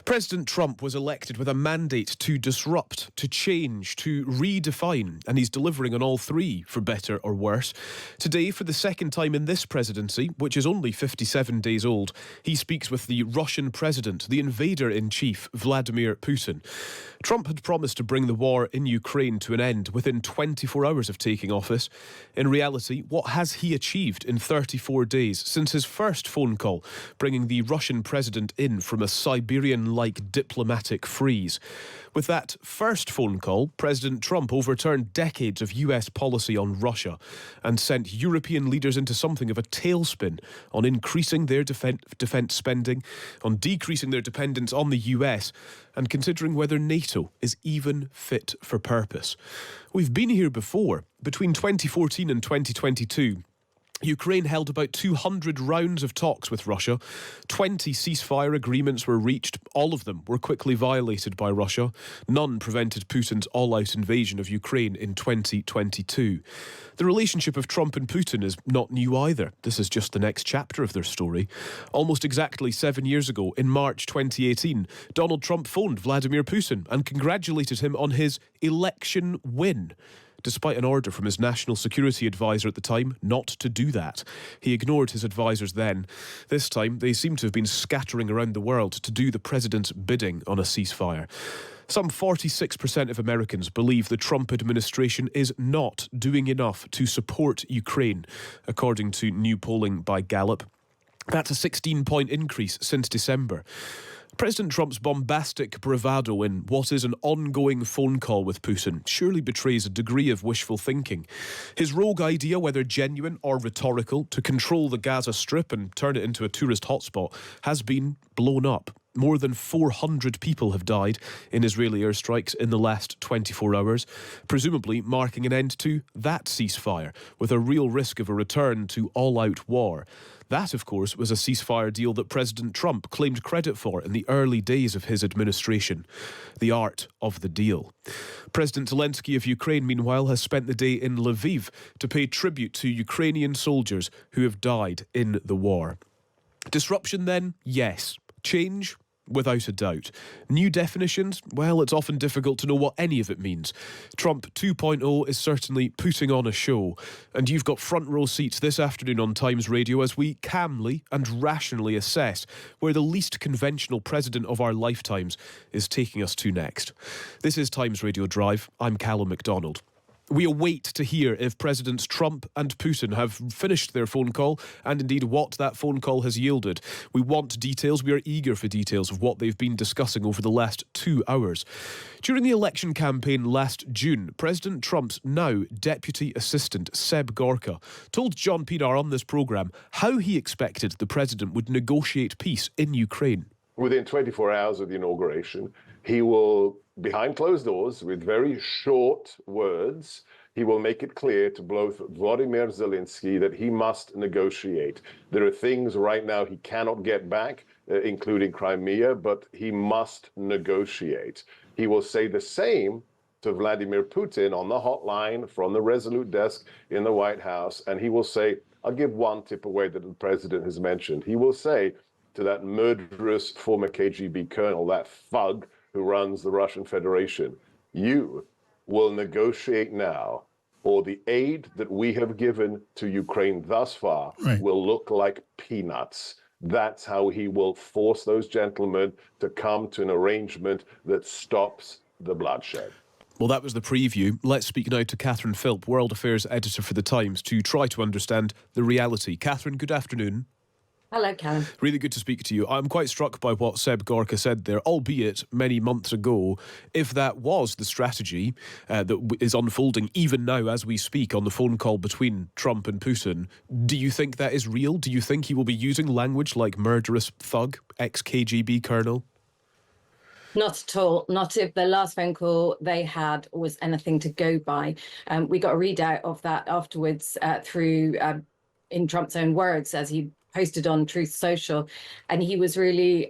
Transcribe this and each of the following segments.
President Trump was elected with a mandate to disrupt, to change, to redefine, and he's delivering on all three, for better or worse. Today, for the second time in this presidency, which is only 57 days old, he speaks with the Russian president, the invader-in-chief, Vladimir Putin. Trump had promised to bring the war in Ukraine to an end within 24 hours of taking office. In reality, what has he achieved in 34 days since his first phone call, bringing the Russian president in from a Siberian-like diplomatic freeze? With that first phone call, President Trump overturned decades of US policy on Russia and sent European leaders into something of a tailspin on increasing their defence spending, on decreasing their dependence on the US, and considering whether NATO is even fit for purpose. We've been here before. Between 2014 and 2022, Ukraine held about 200 rounds of talks with Russia. 20 ceasefire agreements were reached. All of them were quickly violated by Russia. None prevented Putin's all-out invasion of Ukraine in 2022. The relationship of Trump and Putin is not new either. This is just the next chapter of their story. Almost exactly 7 years ago, in March 2018, Donald Trump phoned Vladimir Putin and congratulated him on his election win, despite an order from his national security advisor at the time not to do that. He ignored his advisors then. This time, they seem to have been scattering around the world to do the president's bidding on a ceasefire. Some 46% of Americans believe the Trump administration is not doing enough to support Ukraine, according to new polling by Gallup. That's a 16-point increase since December. President Trump's bombastic bravado in what is an ongoing phone call with Putin surely betrays a degree of wishful thinking. His rogue idea, whether genuine or rhetorical, to control the Gaza Strip and turn it into a tourist hotspot has been blown up. More than 400 people have died in Israeli airstrikes in the last 24 hours, presumably marking an end to that ceasefire, with a real risk of a return to all-out war. That, of course, was a ceasefire deal that President Trump claimed credit for in the early days of his administration. The art of the deal. President Zelensky of Ukraine, meanwhile, has spent the day in Lviv to pay tribute to Ukrainian soldiers who have died in the war. Disruption, then? Yes. Change? Without a doubt. New definitions? Well, it's often difficult to know what any of it means. Trump 2.0 is certainly putting on a show, and you've got front row seats this afternoon on Times Radio as we calmly and rationally assess where the least conventional president of our lifetimes is taking us to next. This is Times Radio Drive. I'm Callum MacDonald. We await to hear if Presidents Trump and Putin have finished their phone call and indeed what that phone call has yielded. We want details. We are eager for details of what they've been discussing over the last 2 hours. During the election campaign last June, President Trump's now Deputy Assistant, Seb Gorka, told John Pinar on this programme how he expected the president would negotiate peace in Ukraine. Within 24 hours of the inauguration, he will, behind closed doors, with very short words, he will make it clear to both Vladimir Zelensky that he must negotiate. There are things right now he cannot get back, including Crimea, but he must negotiate. He will say the same to Vladimir Putin on the hotline from the Resolute desk in the White House, and he will say, I'll give one tip away that the president has mentioned. He will say to that murderous former KGB colonel, that thug who runs the Russian Federation, you will negotiate now, or the aid that we have given to Ukraine thus far will look like peanuts. That's how he will force those gentlemen to come to an arrangement that stops the bloodshed. Well, that was the preview. Let's speak now to Catherine Philp, World Affairs Editor for The Times, to try to understand the reality. Catherine, good afternoon. Hello, Callum. Really good to speak to you. I'm quite struck by what Seb Gorka said there, albeit many months ago. If that was the strategy that is unfolding even now as we speak on the phone call between Trump and Putin, do you think that is real? Do you think he will be using language like murderous thug, ex-KGB colonel? Not at all. Not if the last phone call they had was anything to go by. We got a readout of that afterwards through, in Trump's own words, as he posted on Truth Social, and he was really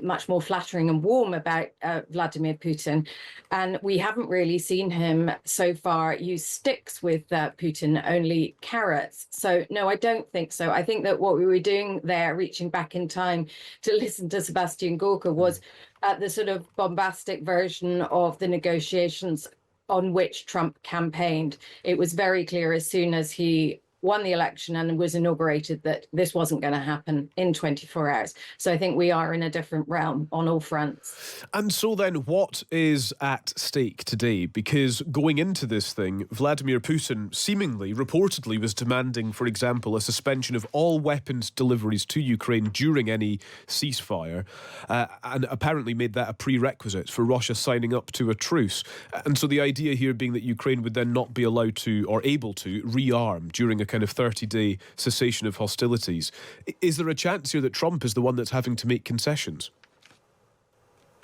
much more flattering and warm about Vladimir Putin. And we haven't really seen him so far use sticks with Putin, only carrots. So no, I don't think so. I think that what we were doing there, reaching back in time to listen to Sebastian Gorka, was at the sort of bombastic version of the negotiations on which Trump campaigned. It was very clear as soon as he won the election and was inaugurated that this wasn't going to happen in 24 hours. So I think we are in a different realm on all fronts. And so then what is at stake today? Because going into this thing, Vladimir Putin seemingly, reportedly, was demanding, for example, a suspension of all weapons deliveries to Ukraine during any ceasefire, and apparently made that a prerequisite for Russia signing up to a truce. And so the idea here being that Ukraine would then not be allowed to, or able to, rearm during a kind of 30-day cessation of hostilities. Is there a chance here that Trump is the one that's having to make concessions?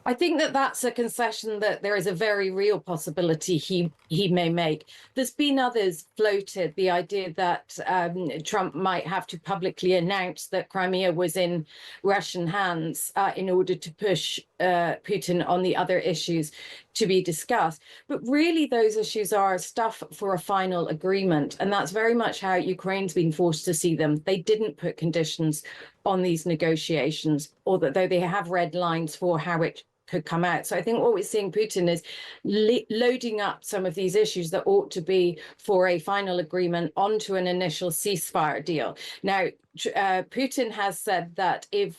I think that that's a concession that there is a very real possibility he may make. There's been others floated, the idea that Trump might have to publicly announce that Crimea was in Russian hands in order to push Putin on the other issues to be discussed. But really, those issues are stuff for a final agreement. And that's very much how Ukraine's been forced to see them. They didn't put conditions on these negotiations, although they have red lines for how it could come out. So I think what we're seeing Putin is loading up some of these issues that ought to be for a final agreement onto an initial ceasefire deal. Now, Putin has said that if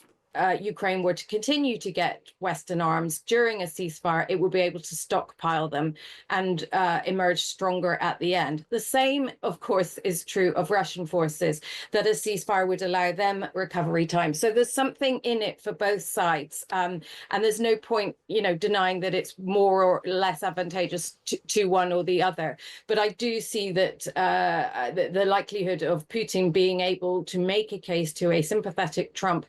Ukraine were to continue to get Western arms during a ceasefire, it will be able to stockpile them and emerge stronger at the end. The same, of course, is true of Russian forces, that a ceasefire would allow them recovery time. So there's something in it for both sides. And there's no point, denying that it's more or less advantageous to one or the other. But I do see that the likelihood of Putin being able to make a case to a sympathetic Trump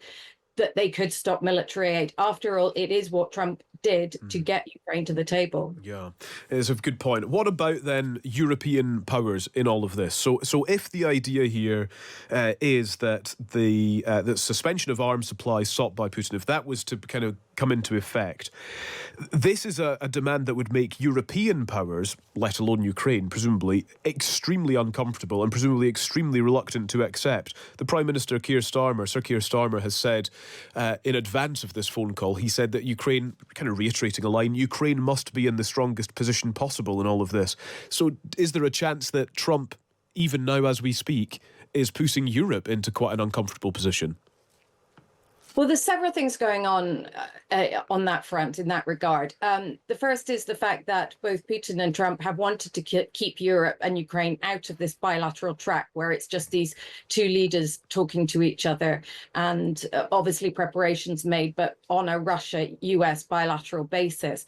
that they could stop military aid. After all, it is what Trump did to get Ukraine to the table. Yeah, it's a good point. What about then European powers in all of this? So if the idea here is that the suspension of arms supplies sought by Putin, if that was to kind of come into effect, this is a demand that would make European powers, let alone Ukraine, presumably, extremely uncomfortable and presumably extremely reluctant to accept. The Prime Minister, Sir Keir Starmer, has said in advance of this phone call, he said that Ukraine, kind of reiterating a line, Ukraine must be in the strongest position possible in all of this. So is there a chance that Trump, even now as we speak, is pushing Europe into quite an uncomfortable position? Well, there's several things going on that front in that regard. The first is the fact that both Putin and Trump have wanted to keep Europe and Ukraine out of this bilateral track where it's just these two leaders talking to each other, and obviously preparations made, but on a Russia-US bilateral basis.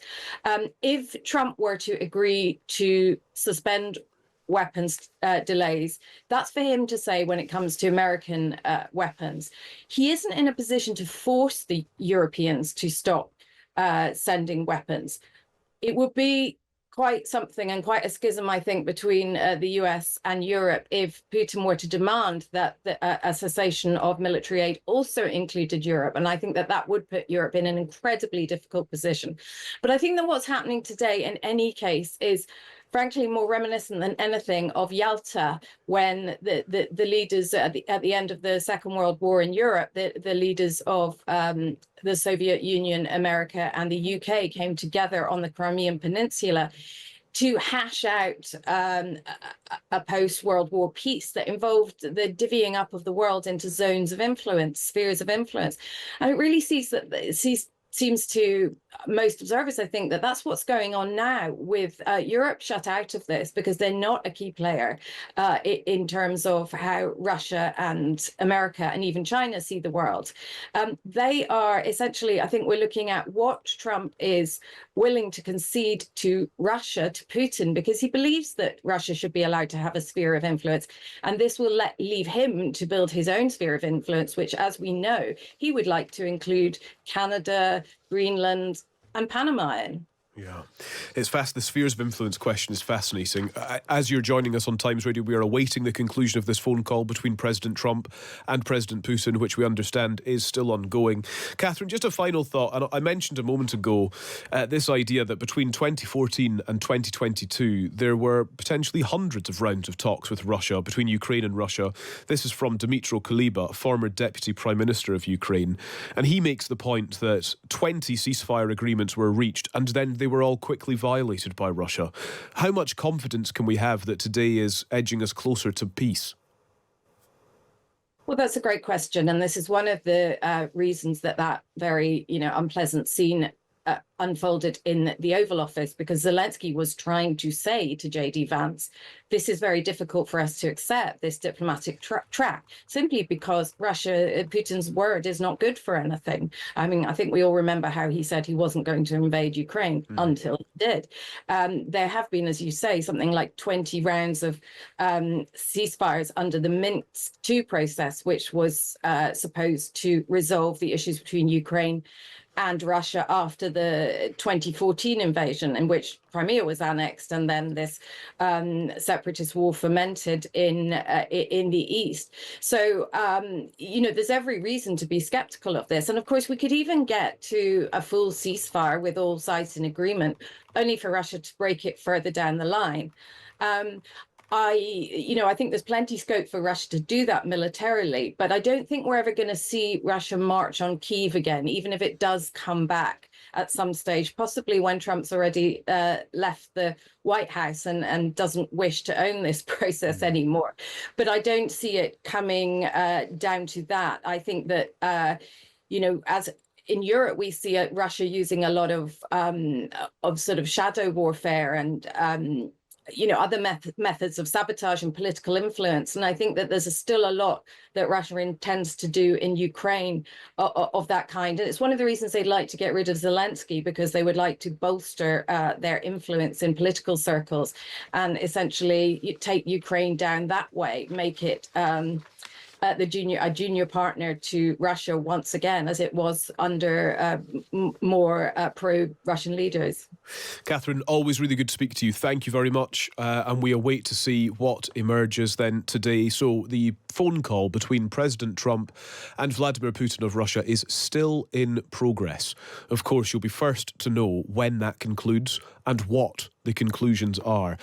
If Trump were to agree to suspend weapons delays, that's for him to say when it comes to American weapons. He isn't in a position to force the Europeans to stop sending weapons. It would be quite something and quite a schism, I think, between the US and Europe if Putin were to demand that a cessation of military aid also included Europe. And I think that would put Europe in an incredibly difficult position. But I think that what's happening today in any case is frankly more reminiscent than anything of Yalta, when the leaders at the end of the Second World War in Europe, the leaders of the Soviet Union, America, and the UK came together on the Crimean Peninsula to hash out a post-World War peace that involved the divvying up of the world into zones of influence, spheres of influence. And it really seems to most observers, I think, that that's what's going on now with Europe shut out of this because they're not a key player in terms of how Russia and America and even China see the world. They are essentially, I think we're looking at what Trump is willing to concede to Russia, to Putin, because he believes that Russia should be allowed to have a sphere of influence. And this will leave him to build his own sphere of influence, which, as we know, he would like to include Canada, Greenland, and Panama in. Yeah, it's fast. The spheres of influence question is fascinating. As you're joining us on Times Radio, we are awaiting the conclusion of this phone call between President Trump and President Putin, which we understand is still ongoing. Catherine, just a final thought. And I mentioned a moment ago this idea that between 2014 and 2022, there were potentially hundreds of rounds of talks with Russia, between Ukraine and Russia. This is from Dmytro Kuleba, former Deputy Prime Minister of Ukraine. And he makes the point that 20 ceasefire agreements were reached, and then they were all quickly violated by Russia. How much confidence can we have that today is edging us closer to peace? Well, that's a great question. And this is one of the reasons that very, unpleasant scene unfolded in the Oval Office, because Zelensky was trying to say to J.D. Vance, this is very difficult for us to accept, this diplomatic track, simply because Putin's word is not good for anything. I mean, I think we all remember how he said he wasn't going to invade Ukraine until he did. There have been, as you say, something like 20 rounds of ceasefires under the Minsk II process, which was supposed to resolve the issues between Ukraine and Russia after the 2014 invasion, in which Crimea was annexed, and then this separatist war fermented in the east. So, there's every reason to be skeptical of this. And of course, we could even get to a full ceasefire with all sides in agreement, only for Russia to break it further down the line. I think there's plenty scope for Russia to do that militarily, but I don't think we're ever going to see Russia march on Kyiv again, even if it does come back at some stage, possibly when Trump's already left the White House and doesn't wish to own this process anymore. But I don't see it coming down to that. I think that, as in Europe, we see Russia using a lot of sort of shadow warfare and other methods of sabotage and political influence. And I think that there's still a lot that Russia intends to do in Ukraine of that kind. And it's one of the reasons they'd like to get rid of Zelensky, because they would like to bolster their influence in political circles and essentially take Ukraine down that way, make it a junior partner to Russia once again, as it was under more pro-Russian leaders. Catherine, always really good to speak to you. Thank you very much. And we await to see what emerges then today. So the phone call between President Trump and Vladimir Putin of Russia is still in progress. Of course, you'll be first to know when that concludes and what the conclusions are.